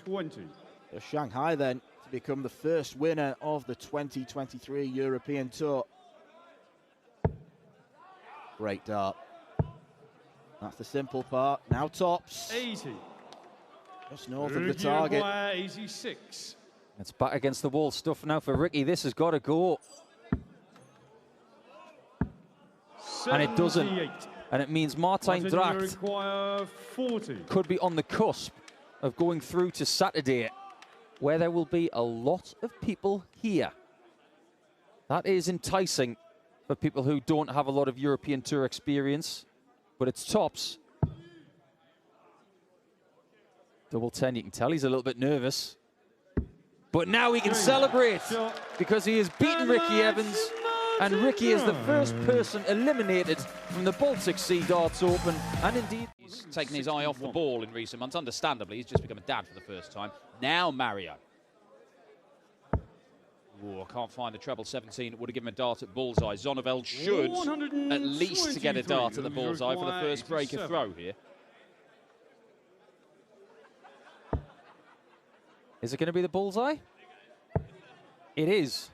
120. So Shanghai then to become the first winner of the 2023 European Tour. Great dart. That's the simple part. Now tops. 80. Just north of the target. 86. It's back against the wall stuff now for Ricky. This has got to go. 78. And it doesn't. And it means Martijn Dracht require 40. could be on the cusp of going through to Saturday, where there will be a lot of people here. That is enticing for people who don't have a lot of European Tour experience, but it's tops. Double 10, you can tell he's a little bit nervous. But now he can celebrate because he has beaten Ricky Evans, and Ricky is the first person eliminated from the Baltic Sea Darts Open, and indeed he's taken his eye off the ball in recent months. Understandably, he's just become a dad for the first time. Now Mario. Ooh, I can't find the treble 17. It would have given him a dart at bullseye. Zonneveld should at least get a dart at the bullseye for the first breaker throw here. Is it going to be the bullseye? It is.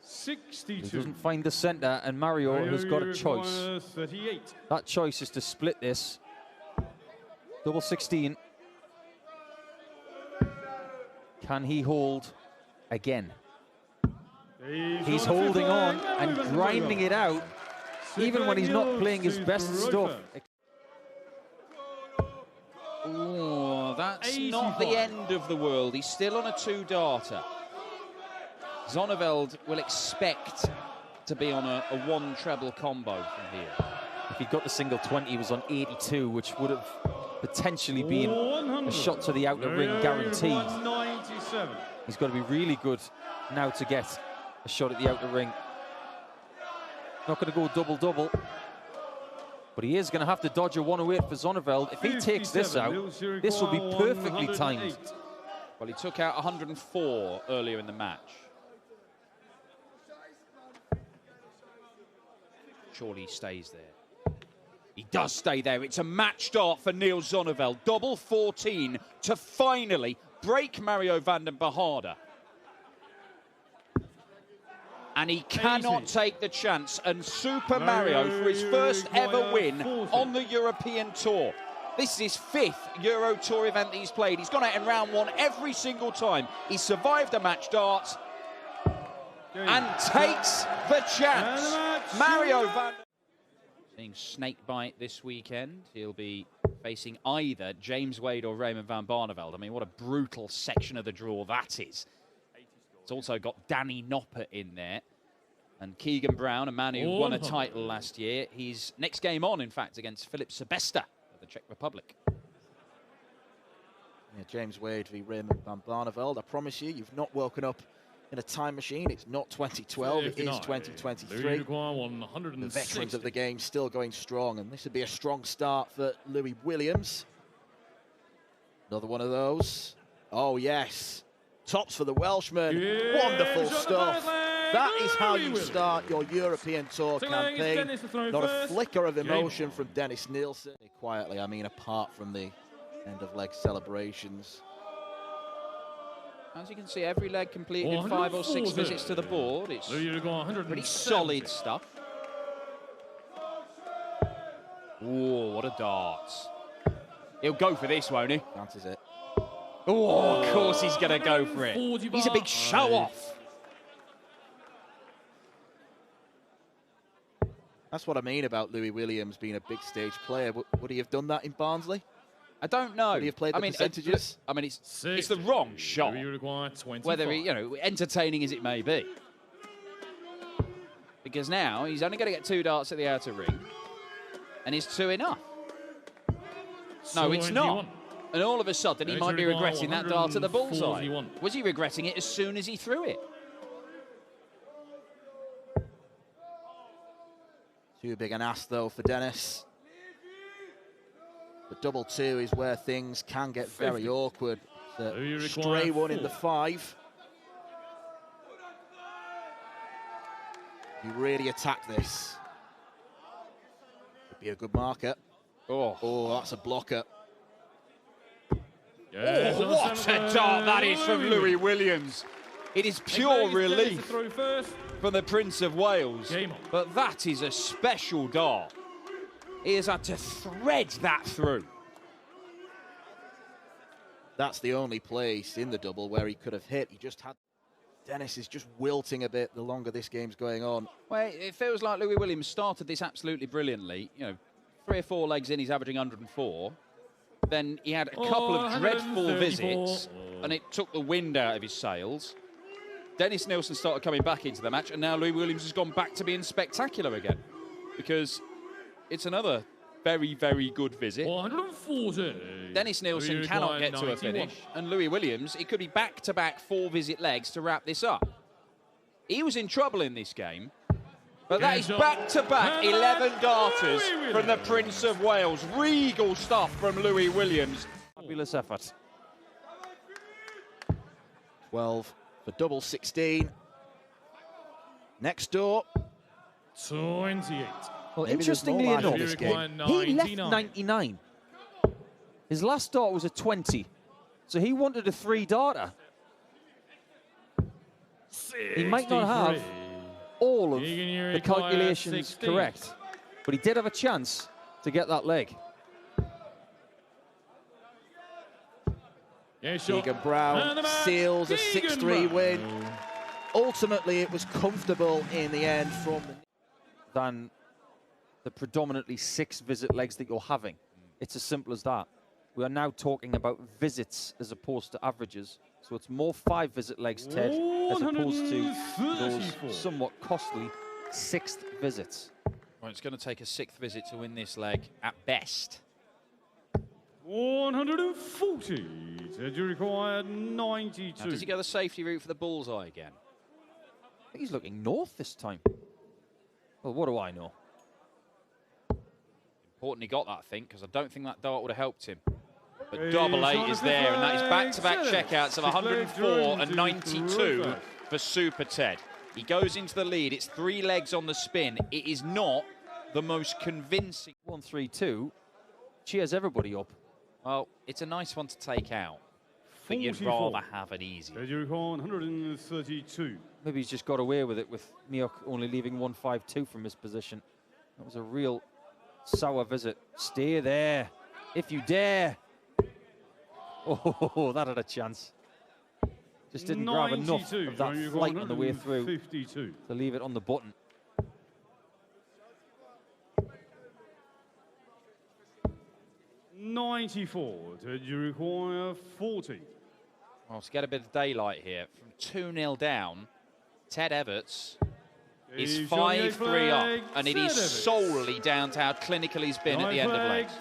62. He doesn't find the centre, and Mario has got a choice. 38. That choice is to split this. Double 16. Can he hold again? He's holding on and grinding it out, even when he's not playing his best stuff. Oh, that's not the end of the world. He's still on a two-darter. Zonneveld will expect to be on a one treble combo from here. If he'd got the single 20, he was on 82, which would have potentially been a shot to the outer ring guaranteed. He's got to be really good now to get a shot at the outer ring. Not going to go double-double, but he is going to have to dodge a 108 for Zonneveld. If he takes this out, this will be perfectly timed. Well, he took out 104 earlier in the match. Surely he stays there. He does stay there. It's a match dart for Niels Zonneveld. Double 14 to finally break Mario van den Behaarde. And he cannot take the chance. And Super Mario for his first ever win on the European Tour. This is his fifth Euro Tour event that he's played. He's gone out in round one every single time. He survived a match dart and takes the chance. Mario van... Seeing Snakebite this weekend. He'll be facing either James Wade or Raymond van Barneveld. I mean, what a brutal section of the draw that is. It's also got Danny Noppert in there. And Keegan Brown, a man who won a title last year. He's next game on, in fact, against Filip Sebesta of the Czech Republic. Yeah, James Wade v Raymond van Barneveld. I promise you, you've not woken up in a time machine. It's not 2012, it is 2023. The veterans of the game still going strong, and this would be a strong start for Louis Williams. Another one of those. Oh, yes. Tops for the Welshman. Yeah, wonderful stuff. That is how you start your European Tour campaign. Not a flicker of emotion from Dennis Nielsen. Quietly, I mean, apart from the end-of-leg celebrations. As you can see, every leg completed in 5 or 6 visits to the board. It's pretty solid stuff. Oh, what a dart. He'll go for this, won't he? Fancies it. Oh, of course he's going to go for it. He's a big show-off. That's what I mean about Louis Williams being a big stage player. Would he have done that in Barnsley? I don't know. Would he have played the percentages? I mean, it's the wrong shot. Whether he, entertaining as it may be. Because now he's only going to get 2 darts at the outer ring, and is 2 enough? No, it's not. And all of a sudden, he might be regretting that dart at the bullseye. Was he regretting it as soon as he threw it? Too big an ask, though, for Dennis. The double 2 is where things can get very awkward. The stray one in the 5. You really attack this. Could be a good marker. Oh, that's a blocker. Yes, Oh, what a dart that is from Louis Williams. It is pure relief from the Prince of Wales. But that is a special dart. He has had to thread that through. That's the only place in the double where he could have hit. He just had... Dennis is just wilting a bit the longer this game's going on. Well, it feels like Louis Williams started this absolutely brilliantly. You know, 3 or 4 legs in, he's averaging 104. Then he had a couple of dreadful visits, and it took the wind out of his sails. Dennis Nilsson started coming back into the match, and now Louis Williams has gone back to being spectacular again, because it's another very, very good visit. 140. Dennis Nilsson cannot get to a finish, and Louis Williams, it could be back-to-back 4-visit legs to wrap this up. He was in trouble in this game, but that is back-to-back 11 darters from the Prince of Wales. Regal stuff from Louis Williams. Fabulous effort. 12 for double 16. Next door. 28. Well, Maybe interestingly there's more enough, life in this game. he left 99. His last dart was a 20, so he wanted a 3-darter. He might not have all of the calculations correct, but he did have a chance to get that leg. Keegan Brown seals a 6-3 win. Ultimately, it was comfortable in the end from than the predominantly 6-visit legs that you're having. It's as simple as that. We are now talking about visits as opposed to averages. So it's more 5-visit legs, Ted, as opposed to those somewhat costly 6th visits. Well, it's going to take a 6th visit to win this leg at best. 140. Did you require 92? Now, does he go the safety route for the bullseye again? I think he's looking north this time. Well, what do I know? Important he got that, I think, because I don't think that dart would have helped him. But double 8 is there, and that is back-to-back checkouts of 104 and 92 for Super Ted. He goes into the lead. It's 3 legs on the spin. It is not the most convincing. 1-3-2 cheers everybody up. Well, it's a nice one to take out. I think you'd rather have it easy. You require 132. Maybe he's just got away with it, with Miok only leaving 1-5-2 from his position. That was a real sour visit. Stay there, if you dare. Oh, that had a chance. Just didn't grab enough of that flight on the way through 52. to leave it on the button. $94. Did you require 40? Well, to get a bit of daylight here, from 2-0 down, Ted Everts is 5-3 up, and it is solely down to how clinical he's been at the end of legs.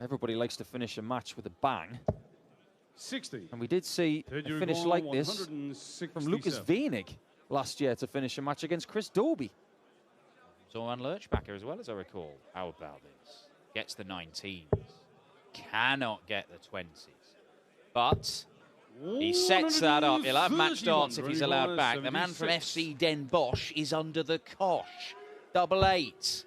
Everybody likes to finish a match with a bang. 60. And we did see a finish like this from Lucas Wenig last year to finish a match against Chris Dobie. Zoran Lurchbacker as well, as I recall. How about this? Gets the 19s. Cannot get the 20s. But he sets that up. He'll have match darts if he's allowed back. The man from FC Den Bosch is under the cosh. Double 8.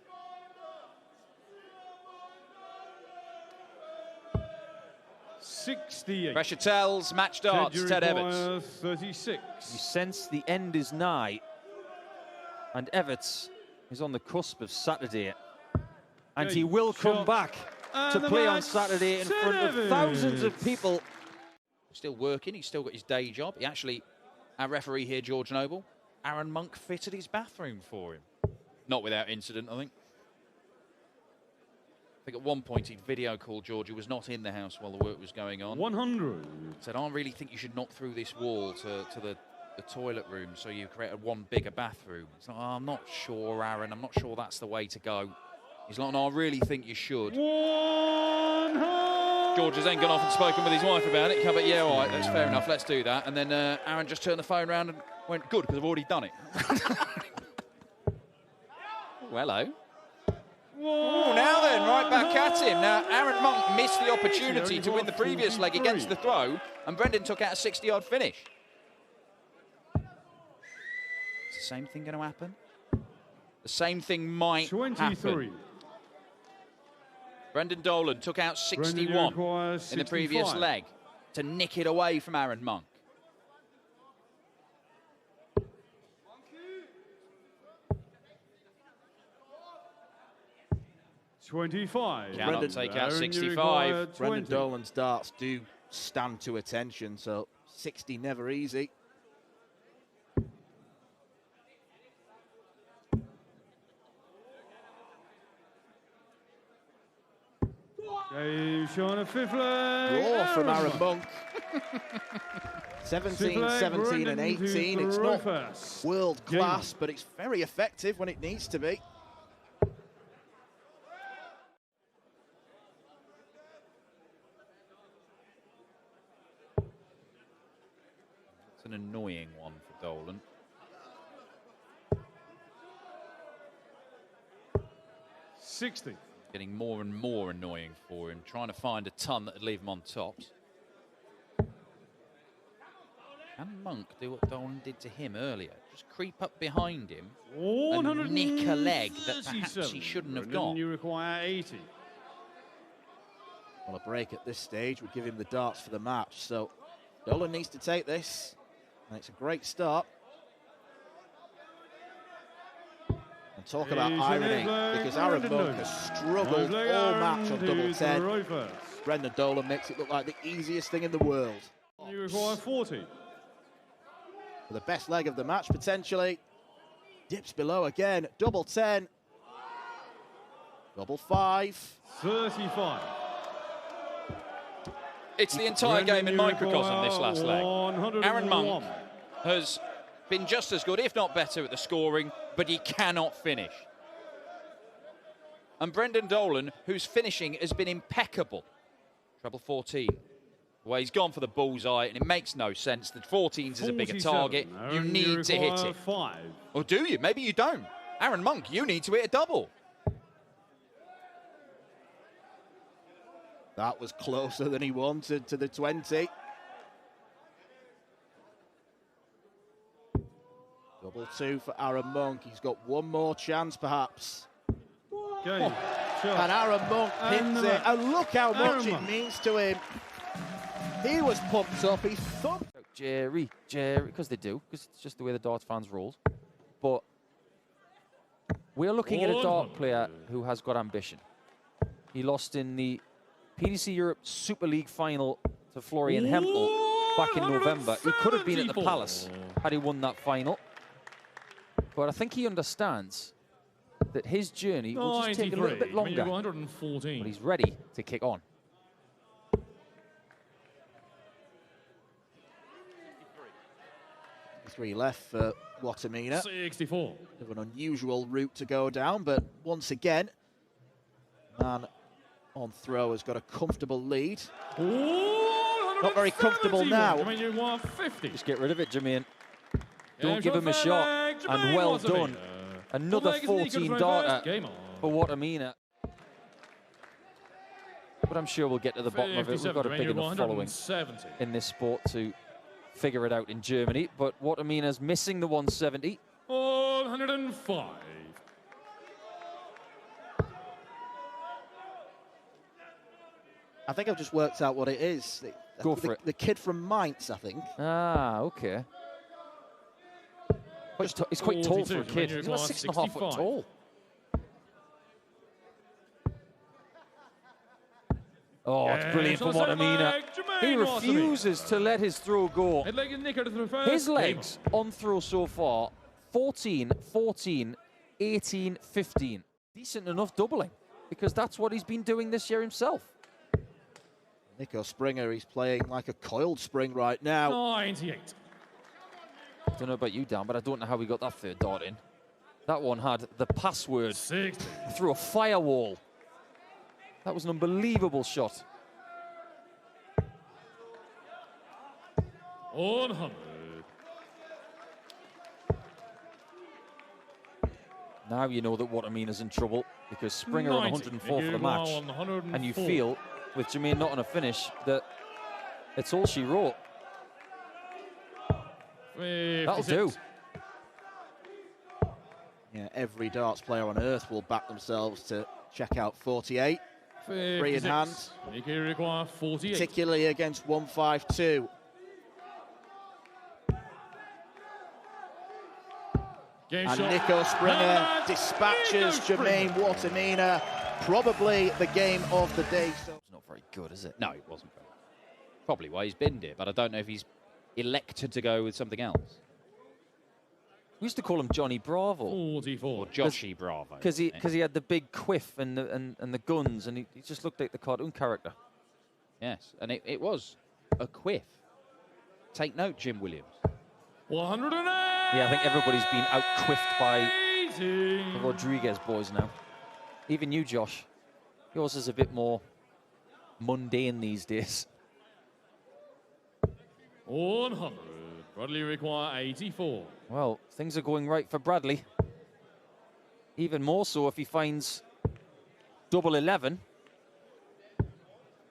Pressure tells, match darts, Ted Everts. 36. You sense the end is nigh, and Everts is on the cusp of Saturday, and he will come back to play on Saturday in front of thousands of people. Still working, he's still got his day job. He actually, our referee here, George Noble, Aaron Monk fitted his bathroom for him. Not without incident, I think. I think at one point he'd video called George, who was not in the house while the work was going on. 100. Said, I really think you should knock through this wall to the toilet room so you create one bigger bathroom. He's like, oh, I'm not sure, Aaron. I'm not sure that's the way to go. He's like, no, I really think you should. 100. George has then gone off and spoken with his wife about it. But yeah, all right, that's fair enough. Let's do that. And then Aaron just turned the phone around and went, good, because I've already done it. Oh, hello. Ooh, now then, right back at him. Now, Aaron Monk missed the opportunity to win the previous leg against the throw, and Brendan took out a 60-yard finish. Is the same thing going to happen? The same thing might 23. happen. Brendan Dolan took out 61 in the previous leg to nick it away from Aaron Monk. 25. Cannot take out 65. Brendan Dolan's darts do stand to attention, so 60 never easy. Showing a fifth leg. Raw from Aaron Monk. 17, 17 and 18. It's not world class, but it's very effective when it needs to be. It's an annoying one for Dolan. $60. Getting more and more annoying for him, trying to find a ton that would leave him on tops. Can Monk do what Dolan did to him earlier? Just creep up behind him and nick a leg that perhaps he shouldn't have got. You require 80. Well, a break at this stage would give him the darts for the match, so Dolan needs to take this, and it's a great start. And talk about irony, because Aaron Monk has struggled all match on double 10. Brendan Dolan makes it look like the easiest thing in the world. You require 40. For the best leg of the match, potentially. Dips below again, double 10. Double 5. 35. It's the entire game in microcosm, this last leg. Aaron Monk has been just as good, if not better, at the scoring, but he cannot finish. And Brendan Dolan, whose finishing has been impeccable. Treble 14. Well, he's gone for the bullseye, and it makes no sense. The 14s is a bigger target. You need to hit it. 5. Or do you? Maybe you don't. Aaron Monk, you need to hit a double. That was closer than he wanted to the 20. Double 2 for Aaron Monk. He's got one more chance, perhaps. Okay. And Aaron Monk hits it. And look how much it means to him. He was pumped up. He thumped. Jerry, because they do, because it's just the way the darts fans roll. But we're looking at a dart player who has got ambition. He lost in the PDC Europe Super League final to Florian Hempel back in November. He could have been at the Palace had he won that final. But I think he understands that his journey will just take a little bit longer. But he's ready to kick on. 3 left for Wattimena. 64. Bit of an unusual route to go down, but once again, man on throw has got a comfortable lead. Not very comfortable now. Just get rid of it, Jermaine. Don't give him a shot. And well done. Another 14 darter for Wattimena. But I'm sure we'll get to the bottom of it. We've got a big enough following in this sport to figure it out in Germany. But Wattimena's missing the 170. 105. I think I've just worked out what it is. Go for it. The kid from Mainz, I think. Ah, okay. He's quite tall for a kid. He's like 6.5 foot tall. Oh, it's brilliant from Wattimena. He refuses to let his throw go. His legs on throw so far, 14, 14, 18, 15. Decent enough doubling, because that's what he's been doing this year himself. Nico Springer, he's playing like a coiled spring right now. 98. I don't know about you, Dan, but I don't know how we got that third dart in. That one had the password 60. through a firewall. That was an unbelievable shot. 100. Now you know that Wattimena's in trouble, because Springer on 104 for the match. And you feel, with Jermaine not on a finish, that it's all she wrote. 56. That'll do. Yeah, every darts player on earth will back themselves to check out 48. Free in hand, Nicky require 48. particularly against 152. Game And shot. Nico Springer And dispatches Nico Jermaine Springer. Watamina. Probably the game of the day. So It's not very good, is it? No, it wasn't. Probably why he's binned it, but I don't know if he's elected to go with something else. We used to call him Johnny Bravo 44. Or Joshy Bravo. because he had the big quiff and the guns, and he just looked like the cartoon character. Yes, and it was a quiff. Take note, Jim Williams. 108. Yeah, I think everybody's been out-quiffed by the Rodriguez boys now. Even you, Josh. Yours is a bit more mundane these days. 100. Bradley require 84. Well, things are going right for Bradley. Even more so if he finds double 11.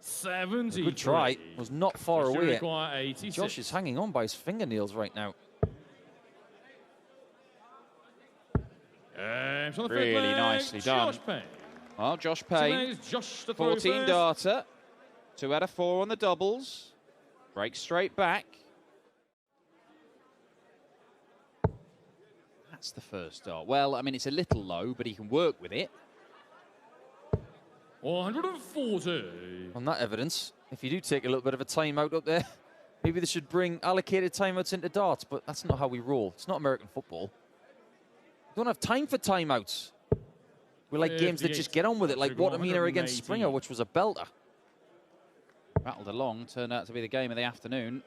70. Good try. Was not far away. Require 86. Josh is hanging on by his fingernails right now. Really nicely done. Josh Payne. Well, Josh So Payne, there's Josh to throw 14 first. darter, 2 out of 4 on the doubles, breaks straight back. That's the first dart. Well, I mean, it's a little low, but he can work with it. 140. On that evidence, if you do take a little bit of a timeout up there, maybe they should bring allocated timeouts into darts, but that's not how we roll. It's not American football. We don't have time for timeouts. We like games that just get on with it, like Watamina against Springer, which was a belter. Rattled along, turned out to be the game of the afternoon.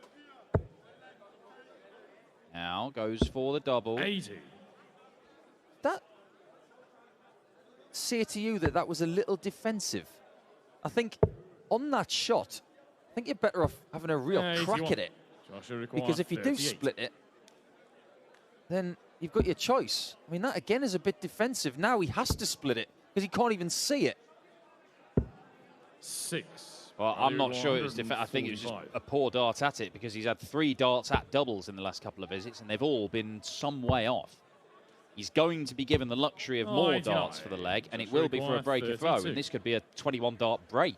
Now goes for the double. 80. That say to you that that was a little defensive. I think on that shot, I think you're better off having a real crack at it. Because if you do split it, then you've got your choice. I mean, that again is a bit defensive. Now he has to split it because he can't even see it. 6. Well, I'm not sure it was defensive. I think it was just a poor dart at it because he's had 3 darts at doubles in the last couple of visits and they've all been some way off. He's going to be given the luxury of more darts for the leg, and it will be for a break of throw, and this could be a 21-dart break.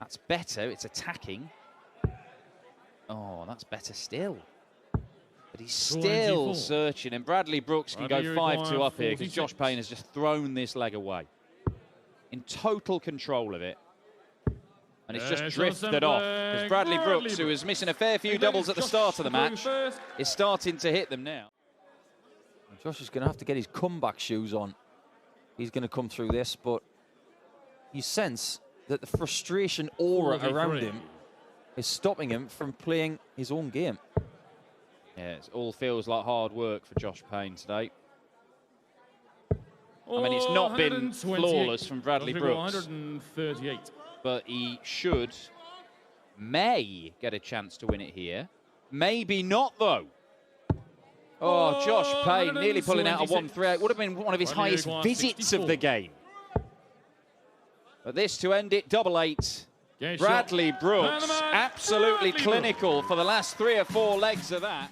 That's better. It's attacking. Oh, that's better still. But he's still 24. Searching, and Bradley Brooks can go 5-2 up here because 46. Josh Payne has just thrown this leg away. In total control of it. And it's just drifted off because Bradley Brooks, who was missing a fair few doubles at the start of the match, is starting to hit them now. Josh is going to have to get his comeback shoes on. He's going to come through this, but you sense that the frustration aura around him is stopping him from playing his own game. Yeah, it all feels like hard work for Josh Payne today. I mean, it's not been flawless from Bradley Brooks, 138. but he may get a chance to win it here. Maybe not, though. Oh, Josh Payne nearly pulling out a 138. Would have been one of his highest visits of the game. But this to end it, double 8. Bradley Brooks, absolutely clinical for the last 3 or 4 legs of that.